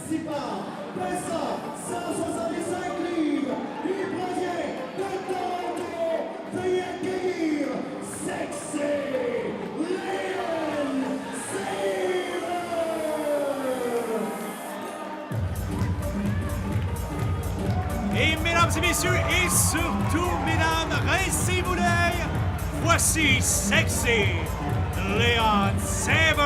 participant, pesant 165 livres, il provient de Toronto. Veuillez accueillir Sexy Leon Saver! Et mesdames et messieurs, et surtout mesdames, rincez-vous l'œil, voici Sexy Leon Saver!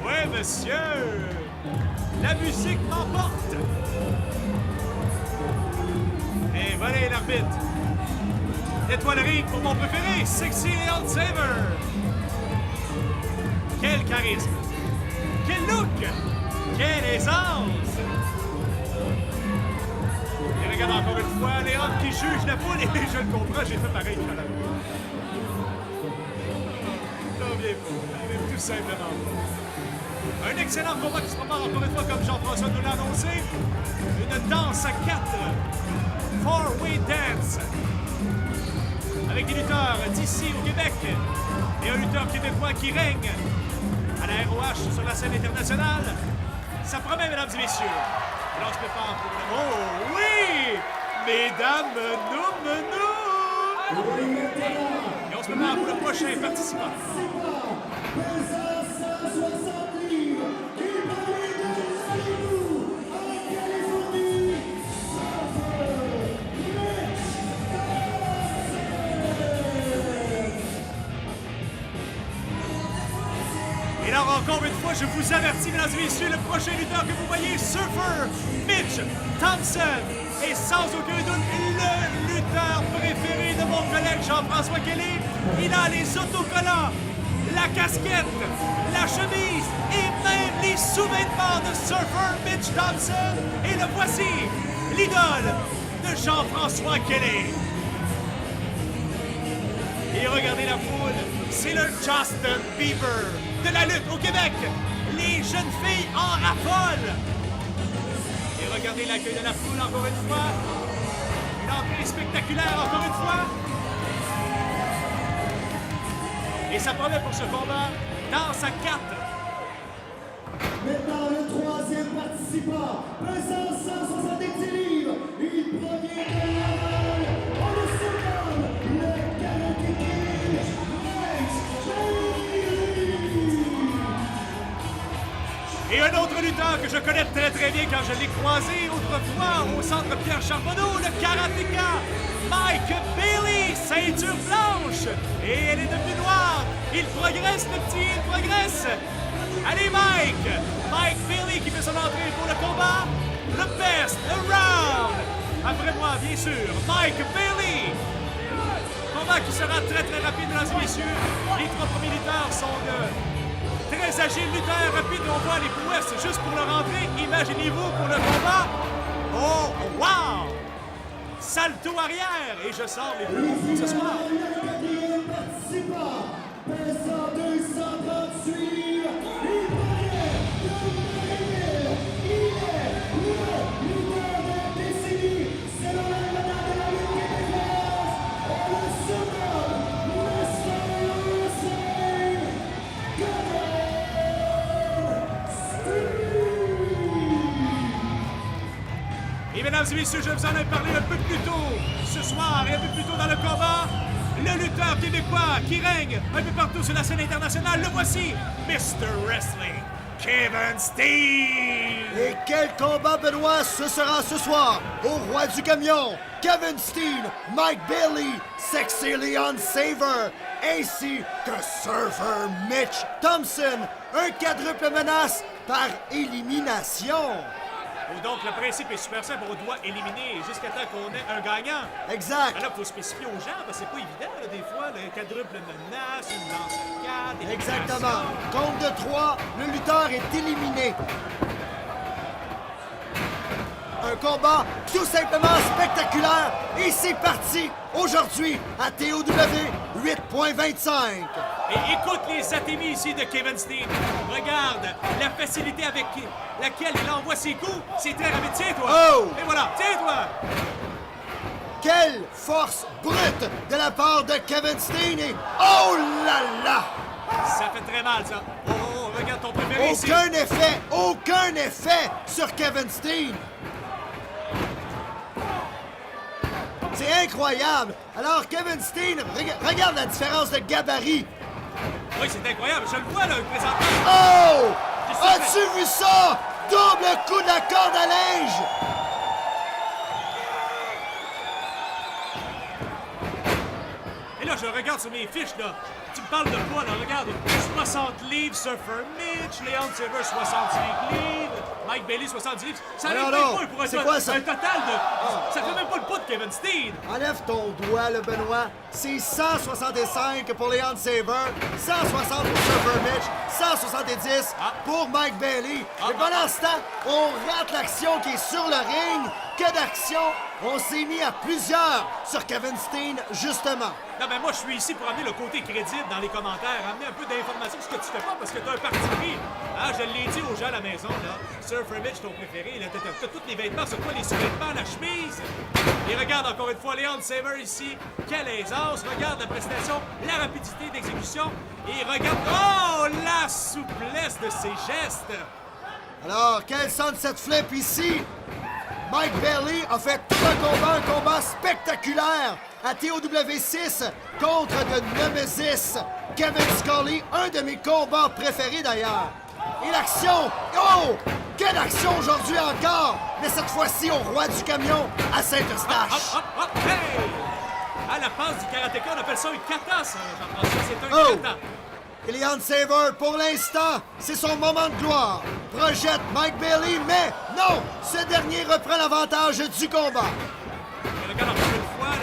Ouais, monsieur! La musique m'emporte! Et voilà l'arbitre! Nettoie le ring pour mon préféré, Sexy Leon Saver! Quel charisme! Quel look! Quelle aisance! Et regarde encore une fois, Léon qui juge la foule, et je le comprends, j'ai fait pareil tout à l'heure. Non, bien pas, tout simplement pas. Un excellent combat qui se prépare encore une fois, comme Jean-François nous l'a annoncé. Une danse à 4. Four-way dance. Avec des lutteurs d'ici au Québec et un lutteur québécois qui règne à la ROH sur la scène internationale. Ça promet, mesdames et messieurs. Alors, on se prépare pour le... Oh oui! Mesdames, nous! Et on se prépare pour le prochain participant. Et là, encore une fois, je vous avertis, mesdames et messieurs, le prochain lutteur que vous voyez, Surfer Mitch Thompson, est sans aucun doute le lutteur préféré de mon collègue Jean-François Kelly. Il a les autocollants, la casquette, la chemise et même les sous-vêtements de Surfer Mitch Thompson. Et le voici, l'idole de Jean-François Kelly. Et regardez la foule, c'est le Justin Bieber de la lutte au Québec. Les jeunes filles en raffolent. Et regardez l'accueil de la foule encore une fois. Une entrée spectaculaire encore une fois. Et ça promet pour ce combat, danse à 4. Maintenant, le troisième participant, pesant 170 livres, il provient de Laval. On le surnomme le Karate Kid, Et un autre lutteur que je connais très très bien quand je l'ai croisé autrefois au centre Pierre Charbonneau, le karatéka Mike Bailey, ceinture blanche. Et elle est devenue noire. Il progresse, le petit, il progresse. Allez Mike! Mike Bailey qui fait son entrée pour le combat. Le best around. Après moi, bien sûr, Mike Bailey. Combat qui sera très très rapide, mesdames et messieurs. Les 3 premiers lutteurs sont très agiles, lutteurs rapides. On voit les prouesses juste pour leur entrée. Imaginez-vous pour le combat. Oh, wow! Salto arrière. Et je sors les plus pour ce soir. le quatrième participant, pesant 238 livres, il provient de Blainville. Il est le lutteur de la décennie, selon la madame de la lutte québécoise. On le surnomme Mr. Wrestling, Et mesdames et messieurs, je vous en ai parlé un peu plus tôt ce soir et un peu plus tôt dans le combat. Le lutteur québécois qui règne un peu partout sur la scène internationale, le voici, Mr. Wrestling, Kevin Steen! Et quel combat, Benoît, ce sera ce soir au Roi du Camion! Kevin Steen, Mike Bailey, Sexy Leon Saver, ainsi que Surfer Mitch Thompson, un quadruple menace par élimination. Oh, donc, le principe est super simple. On doit éliminer jusqu'à temps qu'on ait un gagnant. Exact. Alors, il faut spécifier aux gens, parce que c'est pas évident, là, des fois, le quadruple menace, une danse à 4, Exactement. Compte de 3, le lutteur est éliminé. Un combat tout simplement spectaculaire et c'est parti aujourd'hui à TOW 8.25. Et écoute les atémies ici de Kevin Steen. Regarde la facilité avec laquelle il envoie ses coups. C'est très rapide. Tiens-toi. Oh! Et voilà. Tiens-toi. Quelle force brute de la part de Kevin Steen et oh là là! Ça fait très mal, ça. Oh, regarde ton préféré. ici. Aucun effet sur Kevin Steen. C'est incroyable. Alors, Kevin Steen, regarde la différence de gabarit. Oui, c'est incroyable. Je le vois, là, présentement. Oh! Qu'est-ce que ça As-tu vu ça? Double coup de la corde à linge. Et là, je regarde sur mes fiches, là. Tu me parles de quoi, là? Regarde. 60 livres, Surfer Mitch, Leon Saver, 65 livres, Mike Bailey, 70 livres. Ça Non, n'arrive non. pas pour C'est quoi, ça? un total de... Ça fait même pas le poids de Kevin Steen. Enlève ton doigt, le Benoît. C'est 165 pour Leon Saver, 160 pour Surfer Mitch, 170 pour Mike Bailey. Et pendant ce temps, on rate l'action qui est sur le ring. Que d'action! On s'est mis à plusieurs sur Kevin Steen, justement. Non, mais moi, je suis ici pour amener le côté crédible dans les commentaires, amener un peu d'informations, ce que tu fais pas parce que t'as un parti pris. Hein, je l'ai dit aux gens à la maison, là. Surfer Mitch, ton préféré, là, t'as tous les vêtements sur toi, les sous-vêtements, la chemise. Et regarde encore une fois Leon Saver ici. Quelle aisance! Regarde la prestation, la rapidité d'exécution. Et regarde, oh, la souplesse de ses gestes. Alors, quel sunset flip ici? Mike Bailey a fait tout un combat spectaculaire à TOW6 contre The Nemesis, Kevin Scully, un de mes combats préférés d'ailleurs. Et l'action, oh! Quelle action aujourd'hui encore! Mais cette fois-ci au Roi du Camion à Saint-Eustache. Hop, hey! À la passe du karatéka, on appelle ça une kata, ça, Jean-François. C'est un Oh! kata. Et Leon Saver, pour l'instant, c'est son moment de gloire. Projette Mike Bailey, mais non! Ce dernier reprend l'avantage du combat. Et regarde encore une fois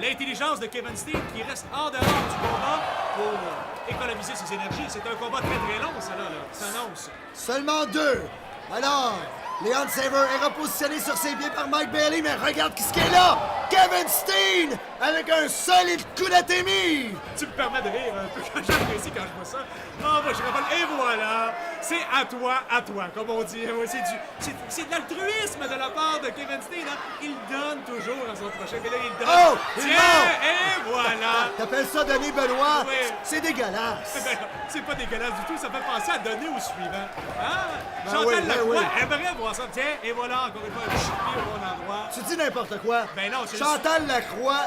l'intelligence de Kevin Steen qui reste en dehors du combat pour économiser ses énergies. C'est un combat très long, ça, là. Ça annonce. Seulement 2. Alors, Leon Saver est repositionné sur ses pieds par Mike Bailey, mais regarde ce qui est là! Kevin Steen avec un solide coup d'athémie! Tu me permets de rire un peu quand j'apprécie quand je vois ça. Oh, moi, je rappelle, et voilà! C'est à toi, comme on dit. Ouais, c'est de l'altruisme de la part de Kevin Steen. Hein? Il donne toujours à son prochain, mais là, il donne. Oh! Il Tiens, monte! et voilà! T'appelles ça donner Benoît? Oui. C'est dégueulasse! Ben, c'est pas dégueulasse du tout, ça fait penser à donner au suivant. Hein? Ben Chantal oui, ben Lacroix oui. aimerait voir ça. Tiens, et voilà, encore une fois, un chipier au bon endroit. Tu dis n'importe quoi. Ben non, c'est Chantal Lacroix,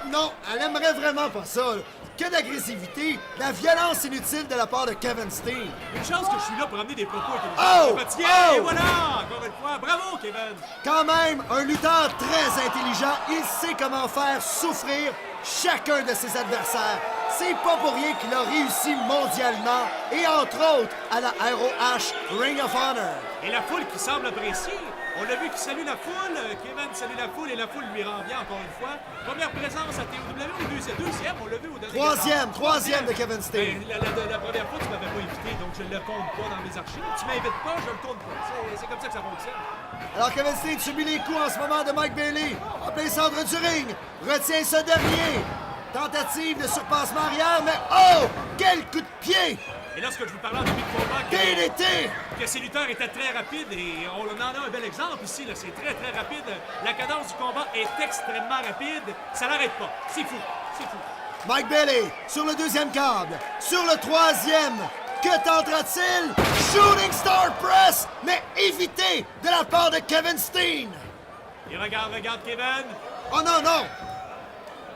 non, elle aimerait vraiment pas ça. Là. Que d'agressivité, la violence inutile de la part de Kevin Steen. Une chance que je suis là pour amener des propos intelligents. Oh! Tiens, Oh! et voilà, encore une fois. Bravo, Kevin. Quand même, un lutteur très intelligent, il sait comment faire souffrir chacun de ses adversaires. C'est pas pour rien qu'il a réussi mondialement et entre autres à la ROH Ring of Honor. Et la foule qui semble apprécier. On l'a vu qu'il salue la foule. Kevin salue la foule et la foule lui rend bien encore une fois. Première présence à TOW ou deuxième, on l'a vu au dernier. Troisième de Kevin Steen. Ben, la première fois, tu m'avais pas invité, donc je le compte pas dans mes archives. Tu m'invites pas, je le compte pas. C'est comme ça que ça fonctionne. Alors Kevin Steen subit les coups en ce moment de Mike Bailey. En plein centre du ring. Retient ce dernier. Tentative de surpassement arrière, mais oh! Quel coup de pied! Et lorsque je vous parlais en début de combat DDT! que ces lutteurs étaient très rapides, et on en a un bel exemple ici, là, c'est très très rapide. La cadence du combat est extrêmement rapide. Ça n'arrête pas. C'est fou. C'est fou. Mike Bailey sur le deuxième câble. Sur le troisième. Que tentera-t-il? Shooting Star Press, mais évité de la part de Kevin Steen. Et regarde Kevin. Oh non, non!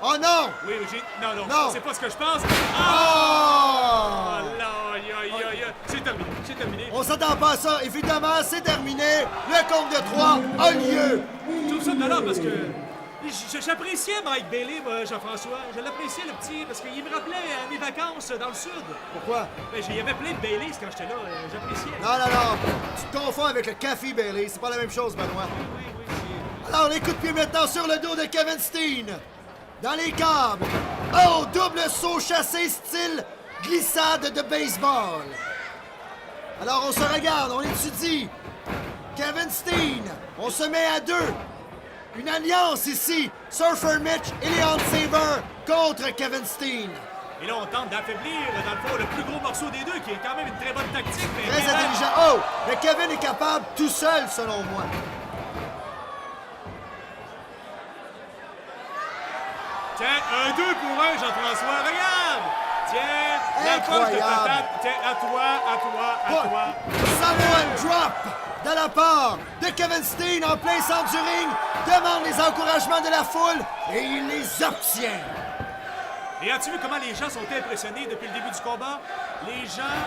Oh non! Oui, j'ai... Non, Non. c'est pas ce que je pense. Oh! Ah! Oh là, c'est terminé. On s'attend pas à ça. Évidemment, c'est terminé. Le compte de 3 a lieu. Je trouve ça de l'heure parce que j'appréciais Mike Bailey, moi, Jean-François. Je l'appréciais, le petit, parce qu'il me rappelait mes vacances dans le sud. Pourquoi? Ben, il y avait plein de Baileys quand j'étais là. J'appréciais. Non. Tu te confonds avec le café Bailey. C'est pas la même chose, Benoît. Oui, Alors, les coups de pied maintenant sur le dos de Kevin Steen. Dans les câbles. Oh, double saut chassé style glissade de baseball. Alors, on se regarde, on étudie. Kevin Steen, on se met à 2. Une alliance ici. Surfer Mitch et Leon Saver contre Kevin Steen. Et là, on tente d'affaiblir, dans le fond, le plus gros morceau des deux, qui est quand même une très bonne tactique. Mais Très intelligent. Oh, mais Kevin est capable tout seul, selon moi. Tiens, un 2 pour 1, Jean-François, regarde! Tiens, la poche de Incroyable. patate. Tiens, à toi. Samoan drop de la part de Kevin Steen en plein centre du ring, demande les encouragements de la foule et il les obtient. Et as-tu vu comment les gens sont impressionnés depuis le début du combat? Les gens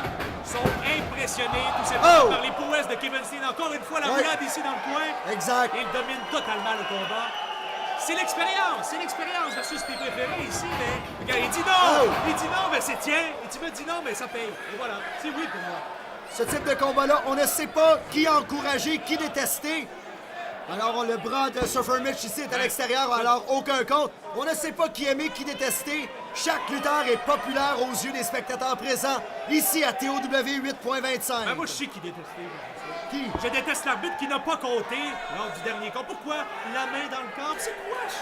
sont impressionnés tout simplement Oh! par les prouesses de Kevin Steen. Encore une fois, la Ouais. roulade ici dans le coin. Exact. Il domine totalement le combat. C'est l'expérience versus tes préférés ici, mais regarde, il dit non! Oh! Il dit non, mais c'est tiens! Et tu me dis non, mais ça paye. Et voilà, c'est oui pour moi. Ce type de combat-là, on ne sait pas qui encourager, qui détester. Alors, le bras de Surfer Mitch ici est à l'extérieur, alors aucun compte. On ne sait pas qui aimer, qui détester. Chaque lutteur est populaire aux yeux des spectateurs présents, ici à TOW 8.25. Ben, moi, je sais qui déteste. Qui? Je déteste l'arbitre qui n'a pas compté lors du dernier combat. Pourquoi? La main dans le corps. C'est quoi ça?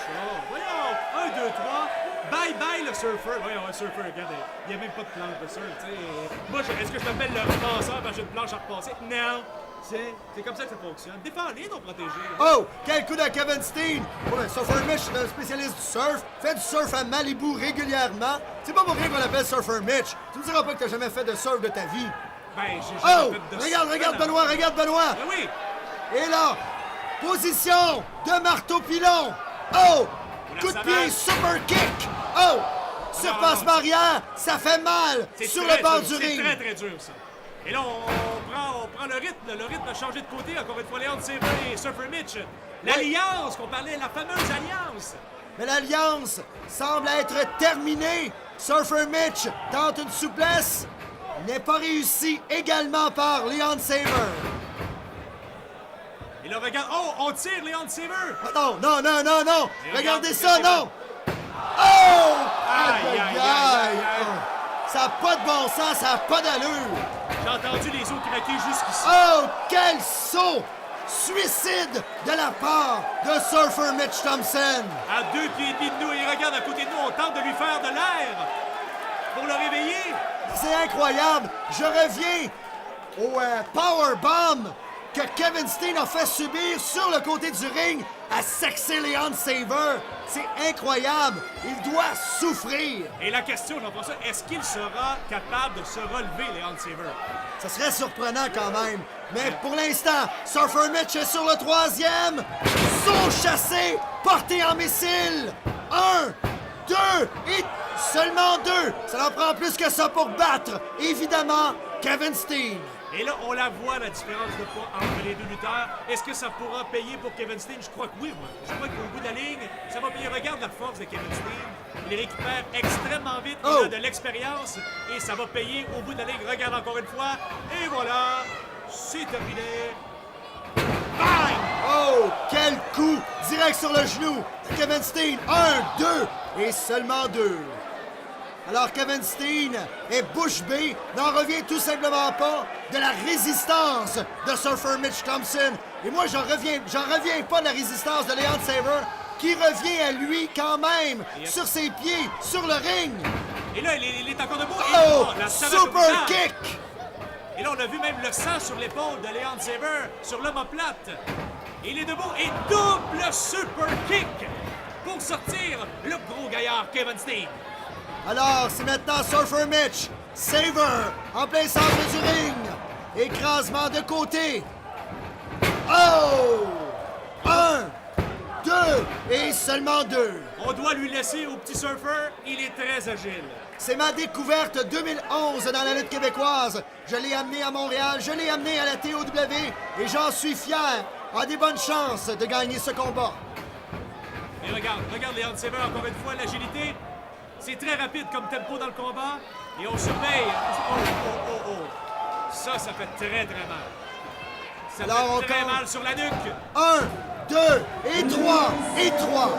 Voyons. 1, 2, 3. Bye bye le surfer. Voyons, un surfer, regarde. Il n'y a même pas de planche de surf, tu sais. Moi, est-ce que je m'appelle le repasseur parce que j'ai une planche à repasser? Non. C'est comme ça que ça fonctionne. Défends-les, non protégés. Oh! Quel coup de Kevin Steen! Ouais, Surfer Mitch, c'est un spécialiste du surf. Fait du surf à Malibu régulièrement. C'est pas pour rien qu'on l'appelle Surfer Mitch. Tu me diras pas que t'as jamais fait de surf de ta vie. Ben, j'ai Oh! jamais fait de Regarde ça. Benoît, regarde Benoît! Ben oui. Et là, position de marteau pilon. Oh! La Coup de pied, savate. super kick. Oh! Surpassement arrière, ça fait mal C'est sur très le bord dur, du ring. C'est très dur, ça. Et là, on prend le rythme. Le rythme a changé de côté. Encore une fois, Léon Saver et Surfer Mitch. L'alliance qu'on parlait, la fameuse alliance. Mais l'alliance semble être terminée. Surfer Mitch tente une souplesse. N'est pas réussi également par Leon Saver. Et là, regarde. Oh, on tire Léon Saver. Non. Et Regardez regarde, ça, c'est non. Oh! Aïe. Ça n'a pas de bon sens, ça n'a pas d'allure. J'ai entendu les os craquer jusqu'ici. Oh, quel saut! Suicide de la part de Surfer Mitch Thompson. À 2 pieds et demi de nous, il regarde à côté de nous. On tente de lui faire de l'air pour le réveiller. C'est incroyable. Je reviens au powerbomb que Kevin Steen a fait subir sur le côté du ring à Sexy Leon Saver. C'est incroyable. Il doit souffrir. Et la question, Jean-François, est-ce qu'il sera capable de se relever, Léon Saver? Ça serait surprenant quand même. Mais pour l'instant, Surfer Mitch est sur le troisième. Saut chassé, porté en missile. 1, 2 et seulement 2. Ça en prend plus que ça pour battre, évidemment, Kevin Steen. Et là, on la voit, la différence de poids entre les deux lutteurs. Est-ce que ça pourra payer pour Kevin Steen? Je crois que oui, moi. Je crois qu'au bout de la ligne, ça va payer. Regarde la force de Kevin Steen. Il récupère extrêmement vite. Oh! Il a de l'expérience. Et ça va payer au bout de la ligne. Regarde encore une fois. Et voilà, c'est terminé. Bang! Oh, quel coup! Direct sur le genou de Kevin Steen. 1, 2 et seulement 2. Alors Kevin Steen est bouche bée, n'en revient tout simplement pas de la résistance de Surfer Mitch Thompson. Et moi, j'en reviens pas de la résistance de Leon Saver, qui revient à lui quand même, sur ses pieds, sur le ring. Et là, il est encore debout. Et Oh, la savate super au visage. kick! Et là, on a vu même le sang sur l'épaule de Leon Saver, sur l'omoplate. Il est debout et double super kick pour sortir le gros gaillard Kevin Steen. Alors, c'est maintenant Surfer Mitch. Saver en plein centre du ring. Écrasement de côté. Oh! 1, 2 et seulement 2. On doit lui laisser au petit surfeur, il est très agile. C'est ma découverte 2011 dans la lutte québécoise. Je l'ai amené à Montréal, je l'ai amené à la TOW et j'en suis fier. A des bonnes chances de gagner ce combat. Et regarde Leon Saver encore une fois, l'agilité. C'est très rapide comme tempo dans le combat. Et on surveille. Oh. Ça fait très mal. Ça Alors, on fait très compte. mal sur la nuque. 1, 2 et 3 et 3.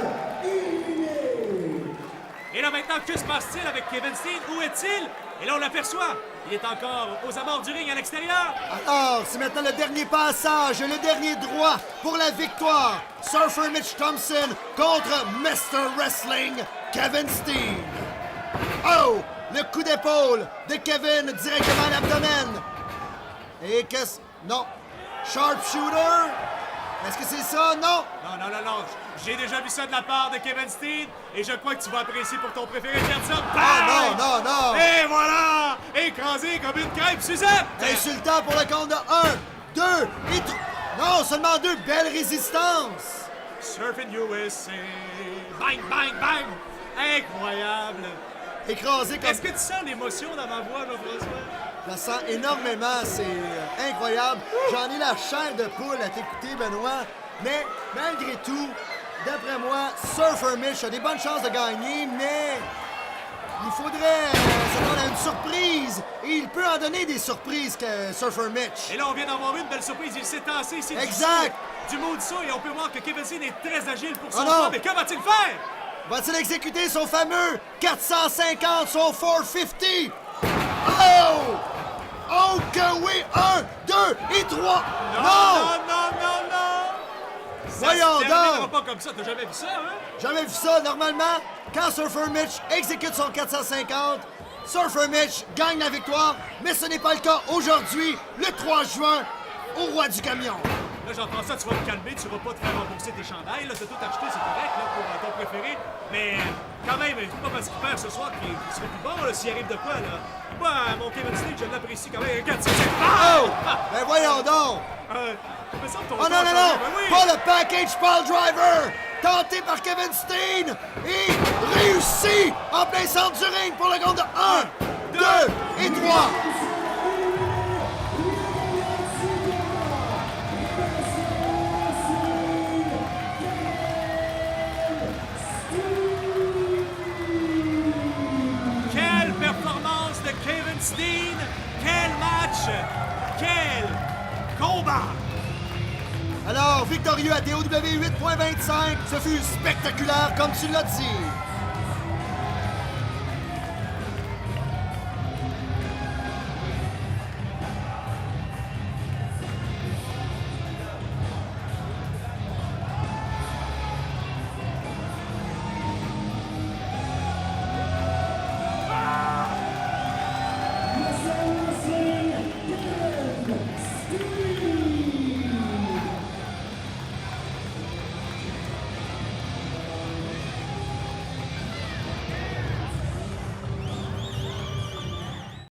Et là maintenant, que se passe-t-il avec Kevin Steen? Où est-il? Et là, on l'aperçoit. Il est encore aux abords du ring à l'extérieur. Alors, c'est maintenant le dernier passage, le dernier droit pour la victoire. Surfer Mitch Thompson contre Mr. Wrestling, Kevin Steen. Oh! Le coup d'épaule de Kevin directement à l'abdomen. Et qu'est-ce... Non. Sharpshooter? Est-ce que c'est ça? Non. Non. J'ai déjà vu ça de la part de Kevin Steen et je crois que tu vas apprécier pour ton préféré Pierre. Ah, non, non, non! Et voilà! Écrasé comme une crêpe Suzette! Insultant pour le compte de 1, 2 et 3. Non, seulement 2. Belle résistance! Surfing USA. Bang, bang, bang! Incroyable! Écrasé comme... Est-ce que tu sens l'émotion dans ma voix, Jean-François? Je la sens énormément, c'est incroyable. J'en ai la chair de poule à t'écouter, Benoît. Mais malgré tout, d'après moi, Surfer Mitch a des bonnes chances de gagner, mais il faudrait s'attendre à une surprise. Et il peut en donner des surprises que Surfer Mitch. Et là, on vient d'avoir une belle surprise. Il s'est tassé ici Exact. du moonsault et on peut voir que Kevin Steen est très agile pour son Oh non. poids. Mais que va-t-il faire? Va-t-il exécuter son fameux 450, son 450? Oh! Oh que oui! 1, 2 et 3! Non, non, non, non, non! Ça Voyons se terminera donc. pas comme ça. T'as jamais vu ça, hein? Jamais vu ça. Normalement, quand Surfer Mitch exécute son 450, Surfer Mitch gagne la victoire, mais ce n'est pas le cas aujourd'hui, le 3 juin, au Roi du Camion. Là, j'entends ça, tu vas te calmer, tu vas pas te faire rembourser tes chandails. Là, t'as tout acheté, c'est correct, là, pour ton préféré. Mais quand même, c'est pas parce qu'il perd ce soir qu'il sera plus bon, là, s'il arrive de quoi, là. Moi, mon Kevin Steen, je l'apprécie quand même. Regarde, c'est... Oh! Ben voyons donc! me semble ton Oh non, corps non, quand non! même, ben oui. Pas le package pile driver! Tenté par Kevin Steen et réussi en plein centre du ring pour le compte de 1, 2 et 3. Quelle performance de Kevin Steen! Quel match! Quel combat! Alors, victorieux à TOW 8.25, ce fut spectaculaire comme tu l'as dit.